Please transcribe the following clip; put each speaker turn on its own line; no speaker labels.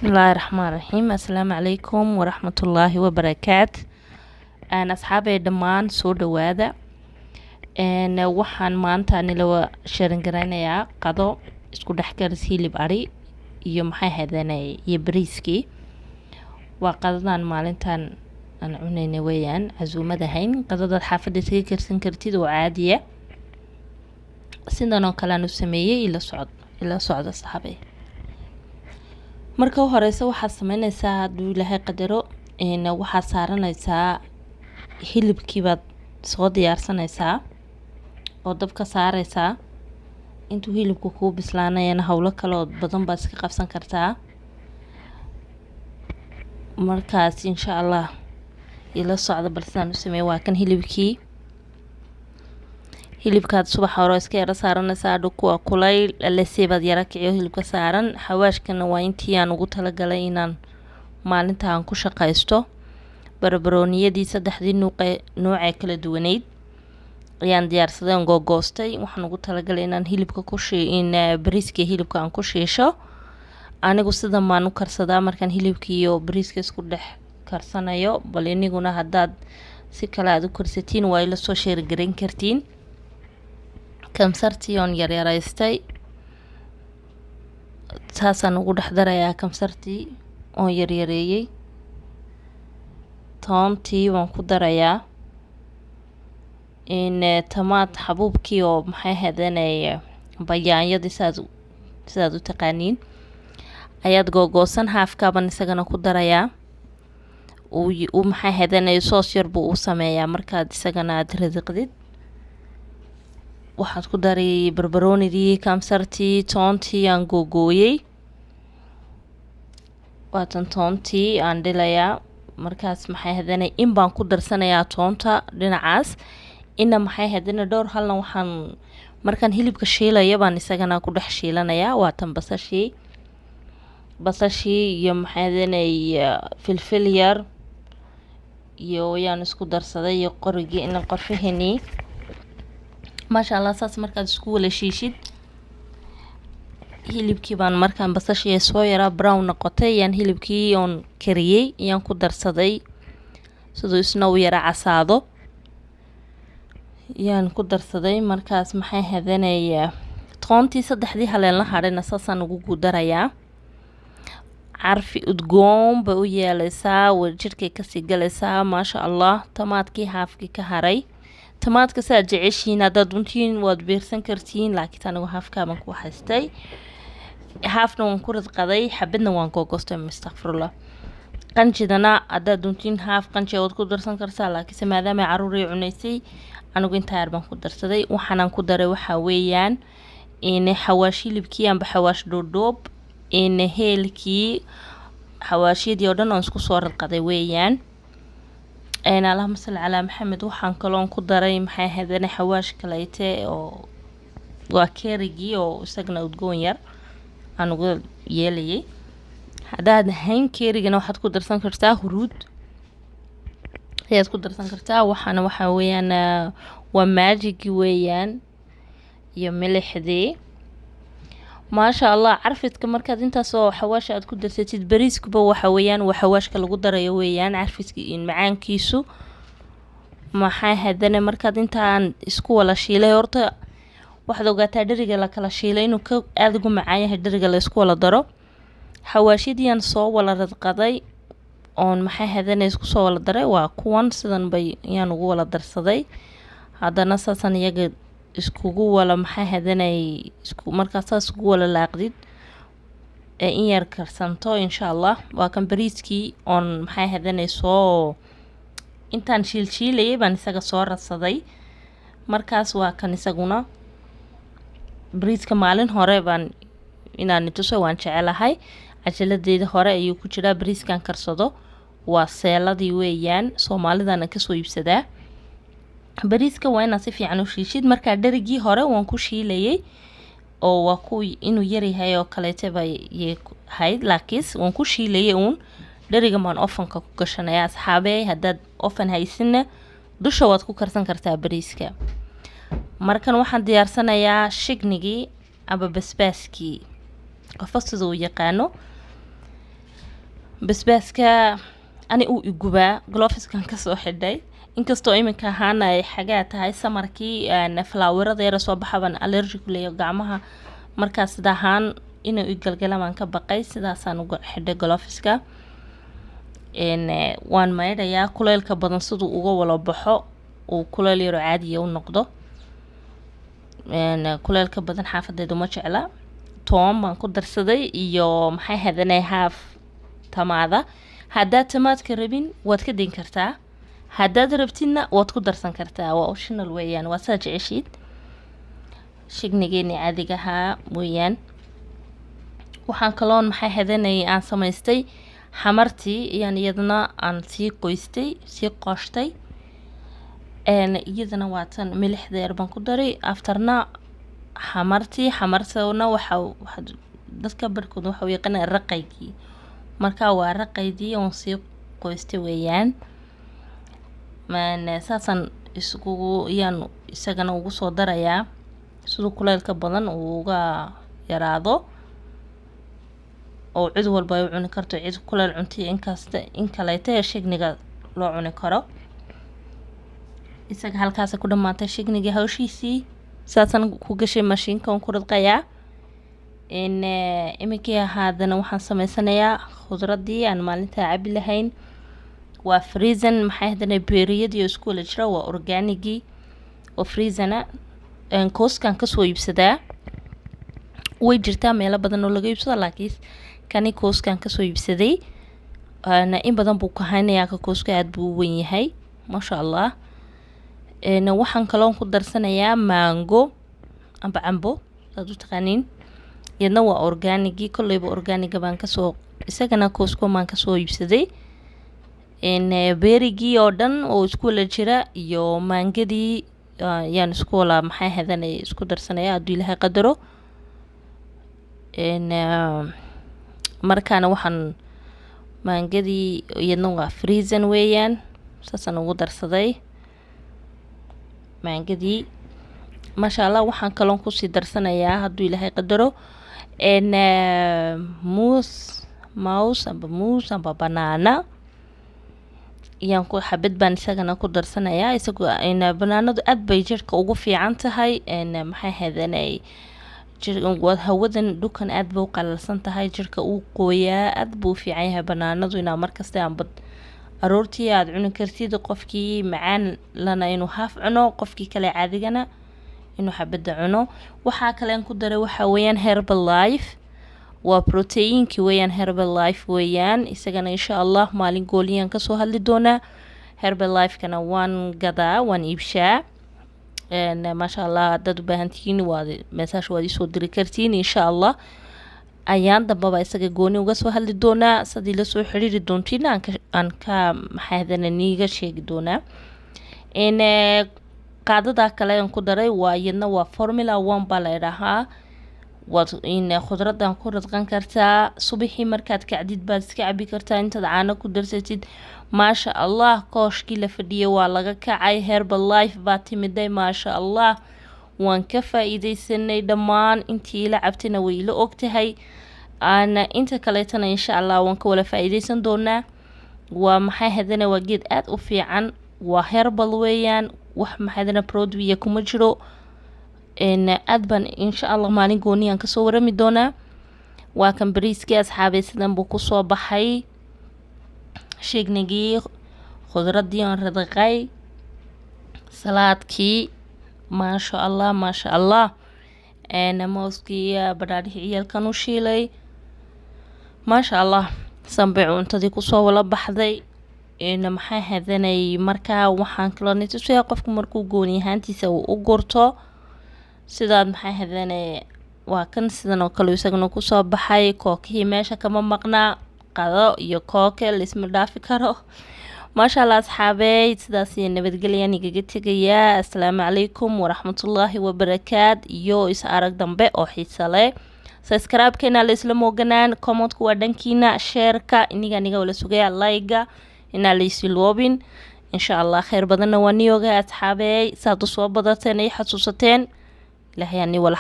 بسم الله الرحمن الرحيم. السلام عليكم ورحمة الله وبركاته. أنا أصحابي دمان سو دوادا waxaan maanta anila sharing garanayaa qado isku dhex karis hilib ari iyo maxay hadanay iyo bariiskii. waa qadadan maalintan aan cunayna weeyaan casuumad ahayn qadadaad xaafadda iskaga karsan kartid oo caadiya sidan oo kale aan u sameeyey ila socda saxaabay. marka horeysa waxaad sameynaysaa hadduu ilaahay qadaro waxaad saaranaysaa hilibkii baad soo diyaarsanaysaa oo dabka saaraysaa intuu hilibku kuu bislaanayana howlo kale oo badan baad iska qabsan kartaa. markaas insha allah ila socda balsaan u sameeyay. waa kan hilibkaad subax hore iska yara saaranaysaa dhuku waa kulayl laleseebaad yara kiciyo hilibka saaran. xawaashkana waa intii aan ugu talagalay inaan maalinta aan ku shaqaysto. barbarooniyadii saddexdii noocee kala duwaneyd ayaan diyaarsaday oo googoostay. waxaan ugu talagalay inaan hilibka bariiska hilibka aan ku shiisho. anigu sidan baan u karsadaa markaan hilibka iyo bariiska isku dhex karsanayo. bal iniguna haddaad si kale aad u karsatiin waa ila soo sheergaran kartiin. kamsartii oon yaryaraystay saasaan ugu dhex darayaa kamsartii oon yaryareeyey. toontii waan ku darayaa tamaad xabuubkii oo maxay hadanay bayaanyadii sidaad u taqaaniin ayaad googoosan haafkaaban isagana ku darayaa. uu maxay hadanay soos yar buu u sameeyaa markaad isagana aad radiqdid. waxaad ku daray barbaroonidii kamsartii toontii aan googooyey. waatan toontii aan dhilayaa. markaas maxay hadanay in baan ku darsanayaa toonta dhinacaas ina maxay hadanay dhowr halna waxaan markaan hilibka shiilaya baan isagana ku dhex shiilanayaa. waatan basashii iyo maxay hadanay filfil yar iyo yaan isku darsaday iyo qorigii ina qorfahani maasha allah. saas markaad isku wala shiishid hilibkii baan markaan basashii soo yaraa brown noqotay yaan hilibkii oon kariyey yaan ku darsaday sidoo isna u yara casaado yaan ku darsaday. markaas maxay hadanay toontii saddexdii haleen la hadhayna saasaan ugu darayaa. carfi udgoon bay u yeelaysaa jirkay kasii galaysaa maasha allah. tamaadkii haafkii ka haray tamaadka saad jeceshiin haddaad duntiin waad beersan kartiin laakiin anigu haafkaaban ku haystay. haafna waan ku radqaday xabadna waan googostay astaqfirullah. qanjidana haddaad duntiin haaf qanji waad ku darsan kartaa laakiinse maadaama caruuray cunaysay anigu intaa yar baan ku darsaday. waxaanaan ku daray waxaa weeyaan xawaash hilibkii amba xawaash dhoodhoob heelkii xawaashyadii oo dhan oon isku soo radqaday weeyaan. allahuma salli calaa maxamed. waxaan kaloon ku daray maxay hadanay xawaash kaleyte oo waa keerigii oo isagana udgoon yar aan uga yeelayay. haddaad hayn keerigana waxaad ku darsan kartaa huruud ayaad ku darsan kartaa. waxaana waxaa weeyaan waa maajigi weeyaan iyo milixdii maasha allah. carfidka markaad intaas oo xawaasha aad ku darsatid bariiskuba waxa weeyaan waa xawaashka lagu darayo weeyaan. carfidka macaankiisu maxay hadanay markaad intaan isku wala shiilay horta waxaad ogaataa dheriga la kala shiilay inuu aada ugu macaan yahay dheriga la isku wala daro. xawaashyadiiaan soo wala radqaday oon maxay hadanay isku soo wala daray waa kuwan sidan bay yaan ugu wala darsaday. haddana saasaan iyaga iskugu wala maxay hadanay markaas saas ugu wala laaqdid in yar karsanto insha allah. waa kan bariiskii oon maxay hadanay soo intaan shiilshiilayay baan isaga soo radsaday. markaas waa kan isaguna bariiska maalin hore baan inaan ituso waan jecelahay. cajaladeeda hore ayuu ku jiraa bariiskan karsado. waa seeladii weeyaan soomaalidana kasoo iibsadaa. bariiska waa inaad si fiican u shiishid. markaa dherigii hore waan ku shiilayay oo waa ku inuu yaryahay oo kaleete bay hayd laakiin waan ku shiilayay uun dheriga maan ofanka ku gashanaya asxaabey. haddaad ofan haysinna dusha waad ku karsan kartaa bariiska. markan waxaan diyaarsanayaa shignigii aba basbaaskii qofka sida uu yaqaano. basbaaska ani uu igubaa gloviskan kasoo xidhay inkastoo iminka ahaan ay xagaa tahay samarkii flowerada yara soo baxaban allergic leeyo gacmaha markaas sidahaan inuu igalgalamaan ka baqay sidaasaan uga xidhay gloviska waan maydhayaa kuleylka badan siduu uga wala baxo uu kuleyl yaro caadiya u noqdo kuleylka badan xaafadeedu ma jecla toon baan ku darsaday iyo maxay hadanay haaf tamaada haddaad tamaadka rabin waad ka dayn kartaa haddaad rabtidna waad ku darsan kartaa waa optional weeyaan waa saa jeceshiid shignigeeni caadigahaa weeyaan waxaan kaloon maxay hadanay aan samaystay xamartii iyaan iyadana aan sii qoystay sii qooshtay iyadana waa tan milixda yar baan ku daray afterna xamartana waxa dadka barkood waxa uu yaqaan raqaygii marka waa raqaydii oo sii qoystay weeyaan saasan isagana ugu soo darayaa siduu kuleylka badan uu uga yaraado oo cid walba ay cuni karto cid kuleyl cuntiy in kaleeta shigniga loo cuni karo isaga halkaas ku dhamaatay shigniga hawshiisii saasan ku gashay mashiinka ku radqayaa iminkii haadana waxaan samaysanayaa khudradii aan maalinta cabi lahayn waa freezen maxay hadana beeriyadii isku wala jira waa organigii oo freezena kooskan kasoo iibsadaa way jirtaa meelo badan oo laga iibsado laakiin kani kooskan kasoo iibsaday in badan buu ka haynayaa ka kooska aad buu u weyn yahay masha Allah waxaan kaloon ku darsanayaa mango amba cambo aad u taqaaniin iyadna waa organigii kolleyba organiga baan kasoo isagana koosko maan kasoo iibsaday beerigii oo dhan oo isku wala jira iyo maangadii yaan isku wala maxay hadanay isku darsanaya hadduu ilaahay qadaro markaana waxaan maangadii iyadna waa freezen weeyaan saasaan ugu darsaday maangadii masha Allah waxaan kaloon kusii darsanayaa hadduu ilaahay qadaro mouse amba banana iyaan ku xabad baan isagana ku darsanayaa isagoo banaanadu aad bay jirka ugu fiican tahay maxay hadanay hawadan dhukan aad buu qalalsan tahay jirka uu qooyaa aad buu fiican yahay banaanadu inaa markasta aan aroortii aad cuni kartid qofkii macaan lana inuu haaf cuno qofkii kale caadigana inuu xabada cuno waxa kale aan ku daray waxa weeyaan Herbalife waa proteinki weeyaan Herbalife weeyaan isagana insha Allah maalin gooliyan ka soo hadli doona Herbalife kana waan gadaa waan iibshaa masha Allah dad u baahantiin waa message waad soo diri kartiin insha Allah ayaan dambaba isaga gooni uga soo hadli doona sidii la soo xiriiri doontiin aan ka maxaadana niiga sheegi doona qaadada kale aan ku daray waa iyadna waa formula 1 baa la yiraahdaa khudradan ku radqan kartaa subaxii markaad kacdid baad iska cabi kartaa intaad caano ku darsatid masha Allah kooshkii la fadhiyo waa laga kacay Herbalife baa timiday masha Allah waan ka faa'iideysanay dhammaan intii la cabtayna way la ogtahay ana inta kaleetana insha Allah waan ka wala faa'iideysan doonaa waa maxay hadana waa geed aad u fiican waa herbal weeyaan wax maxay hadana product kuma jiro aad baan insha Allah maalin gooniyan ka soo warami doonaa waa kan bariiskii asxaabay sidan buu ku soo baxay shignigii khudradii aan radqay salaadkii masha Allah mooskii baraadhii ciyalkan u shiilay masha Allah sanbay cuntadii ku soo wala baxday maxay hadanay markaa waxaan kala nitusay qofku markuu gooni ahaantiisa uu u gurto sidaad maxay hadanay waa kan sidan oo kale isaguna ku soo baxay kookii meesha kama maqnaa qado iyo kooke la isma dhaafi karo masha Allah asxaabay sidaas iyo nabadgelyan igaga tagayaa assalaamu calaykum waraxmatullaahi wabarakaat iyo is arag dambe oo xiiso leh subscribe-keena la isla mooganaan comment-ku waa dhankiina share-ka iniga wala sugaya like-ga inaa la isiloobin insha Allah khayr badanna waa niyooga asxaabay saad u soo badateen ay xasuusateen ilaahay ani wala